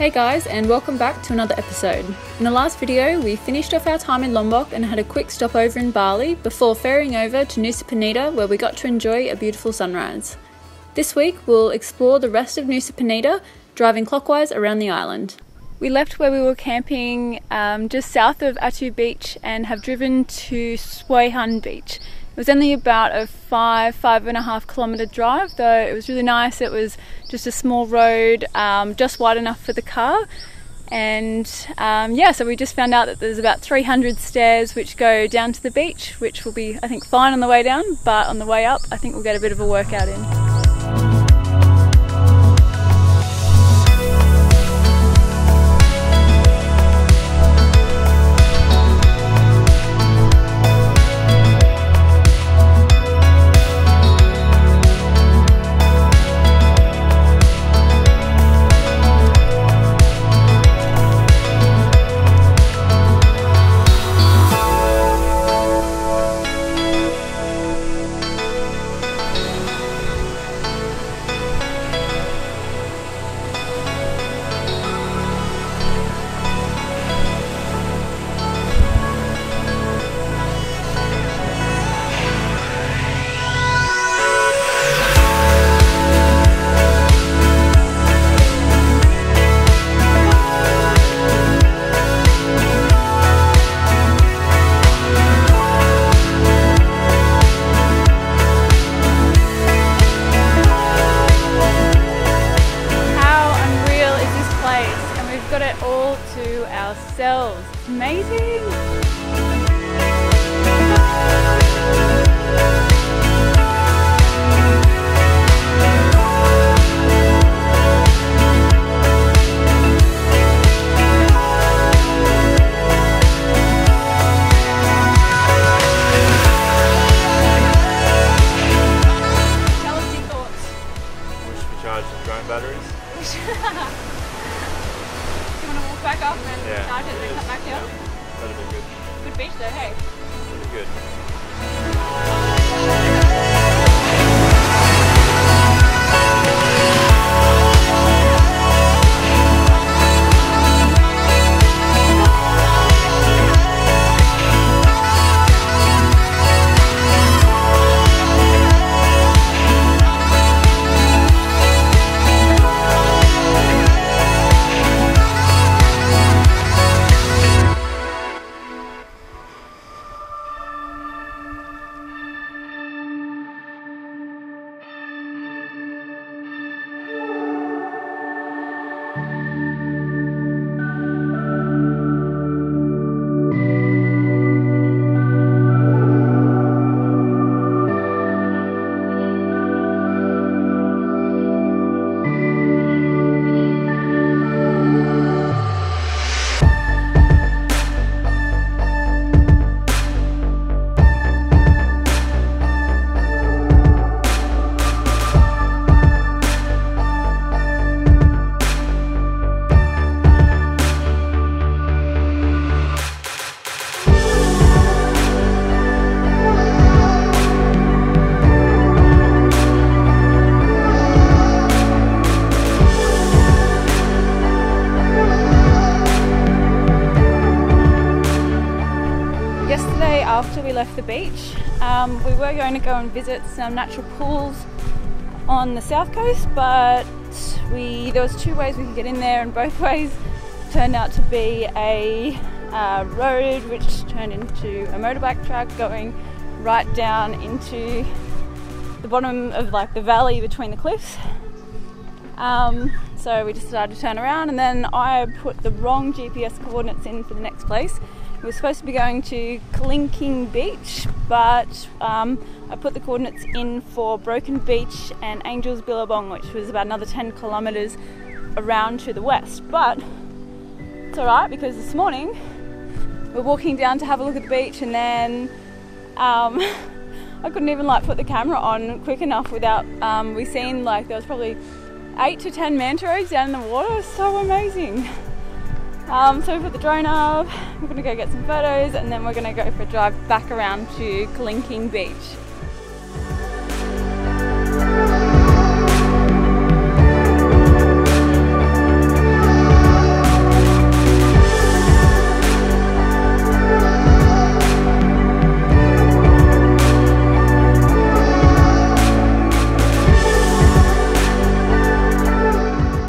Hey guys, and welcome back to another episode. In the last video, we finished off our time in Lombok and had a quick stopover in Bali before ferrying over to Nusa Penida, where we got to enjoy a beautiful sunrise. This week, we'll explore the rest of Nusa Penida, driving clockwise around the island. We left where we were camping just south of Atuh Beach and have driven to Suwehan Beach. It was only about a 5.5 kilometre drive, though it was really nice. It was just a small road, just wide enough for the car. And so we just found out that there's about 300 stairs which go down to the beach, which will be, I think, fine on the way down, but on the way up, I think we'll get a bit of a workout in. Ourselves. It's amazing! Tell us your thoughts. We should be charging drone batteries. Back up and charge it and then come back here. Yeah, that'd be good. Good beach though, hey? That'd be good. After we left the beach, we were going to go and visit some natural pools on the south coast, but there was two ways we could get in there, and both ways turned out to be a road which turned into a motorbike track going right down into the bottom of like the valley between the cliffs. So we just decided to turn around, and then I put the wrong GPS coordinates in for the next place. We were supposed to be going to Kelingking Beach, but I put the coordinates in for Broken Beach and Angel's Billabong, which was about another 10 kilometres around to the west. But it's alright, because this morning we're walking down to have a look at the beach, and then I couldn't even put the camera on quick enough without we seen there was probably 8 to 10 manta rays down in the water. So amazing. So we put the drone up, we're going to go get some photos, and then we're going to go for a drive back around to Kelingking Beach.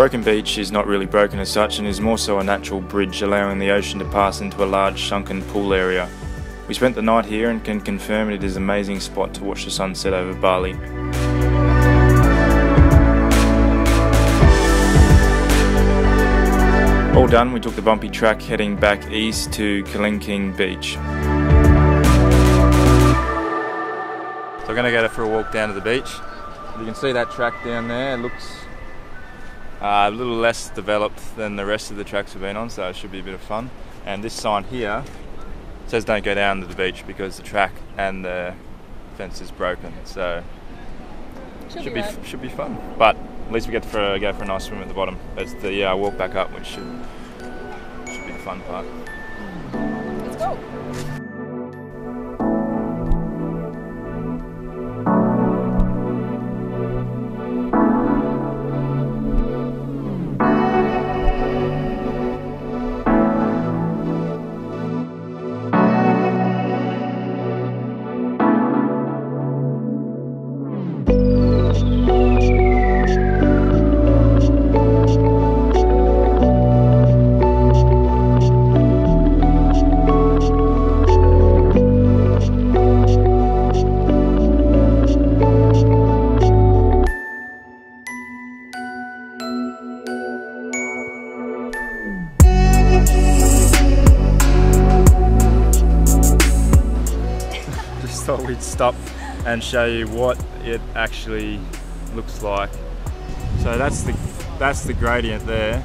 broken beach is not really broken as such and is more so a natural bridge allowing the ocean to pass into a large sunken pool area. We spent the night here and can confirm it is an amazing spot to watch the sunset over Bali. All done, we took the bumpy track heading back east to Kelingking Beach. So we're going to go for a walk down to the beach. You can see that track down there, it looks a little less developed than the rest of the tracks we've been on, so it should be a bit of fun. And this sign here says don't go down to the beach because the track and the fence is broken, so should be fun. But at least we get to go for a nice swim at the bottom. There's the walk back up, which should be the fun part. Let's go. Thought we'd stop and show you what it actually looks like. So that's the gradient there.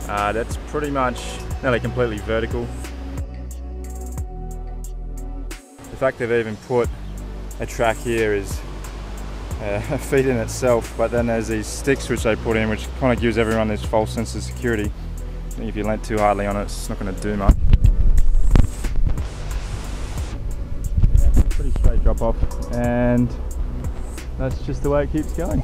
That's pretty much nearly completely vertical. The fact they've even put a track here is a feat in itself, but then there's these sticks which they put in which kind of gives everyone this false sense of security. I think if you leant too hardly on it, it's not going to do much. Pretty straight drop off, and that's just the way it keeps going.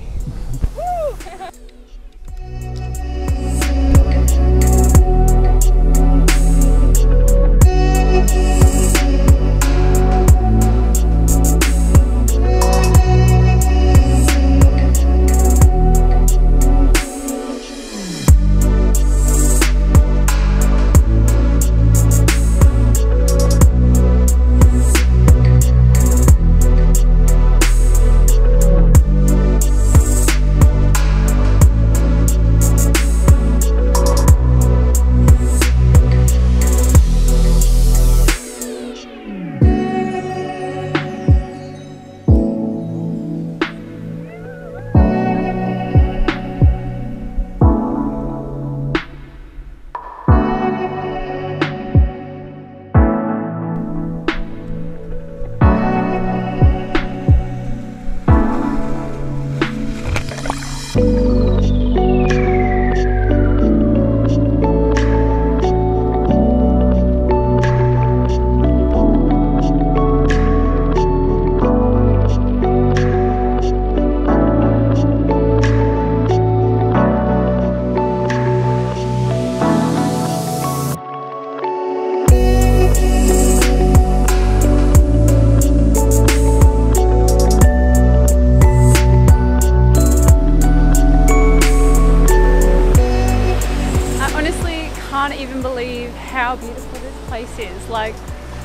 Can't even believe how beautiful this place is. Like,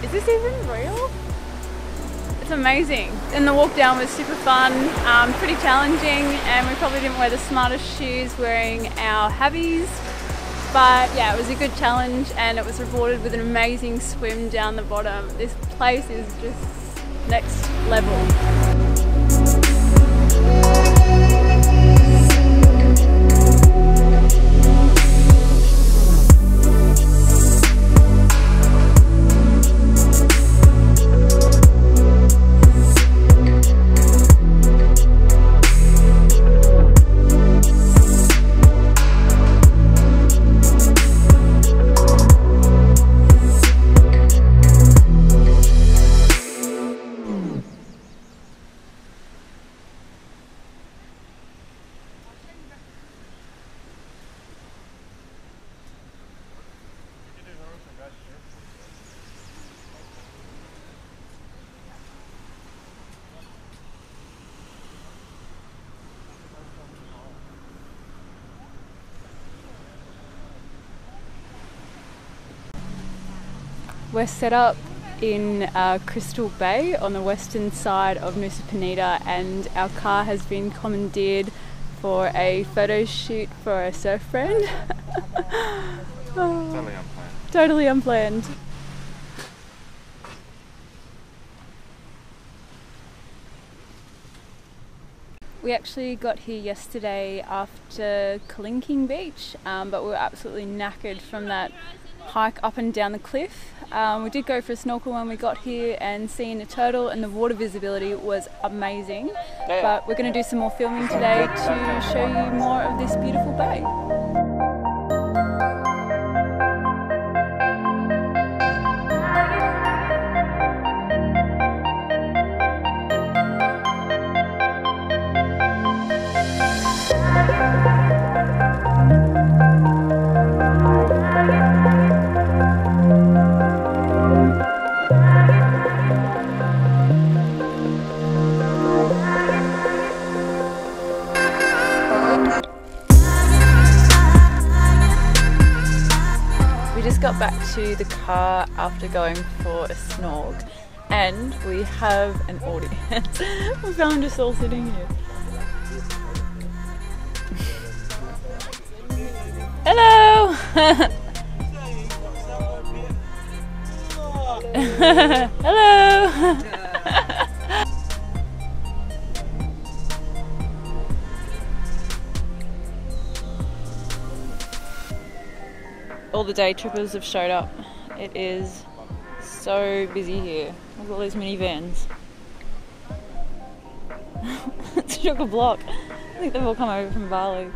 is this even real? It's amazing. And the walk down was super fun, pretty challenging, and we probably didn't wear the smartest shoes wearing our Habbies. But yeah, it was a good challenge and it was rewarded with an amazing swim down the bottom. This place is just next level. We're set up in Crystal Bay on the western side of Nusa Penida, and our car has been commandeered for a photo shoot for a surf friend. Oh, Totally unplanned. totally unplanned. We actually got here yesterday after Kelingking Beach, but we were absolutely knackered from that hike up and down the cliff. We did go for a snorkel when we got here, and seeing a turtle and the water visibility was amazing. But we're going to do some more filming today to show you more of this beautiful bay. Got back to the car after going for a snork, and we have an audience. We found us all sitting here. Hello! Hello! All the day trippers have showed up. It is so busy here. Look at all these minivans. It's chock-a-block. I think they've all come over from Bali.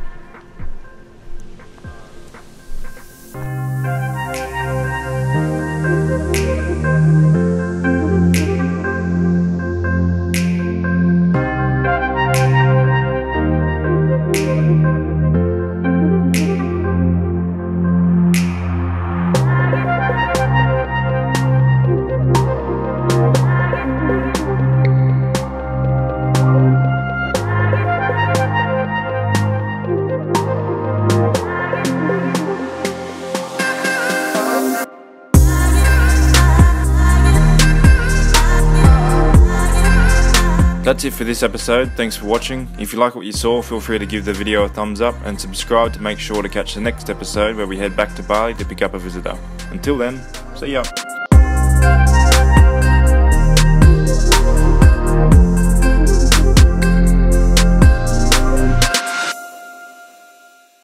That's it for this episode. Thanks for watching. If you like what you saw, feel free to give the video a thumbs up and subscribe to make sure to catch the next episode where we head back to Bali to pick up a visitor. Until then, see ya.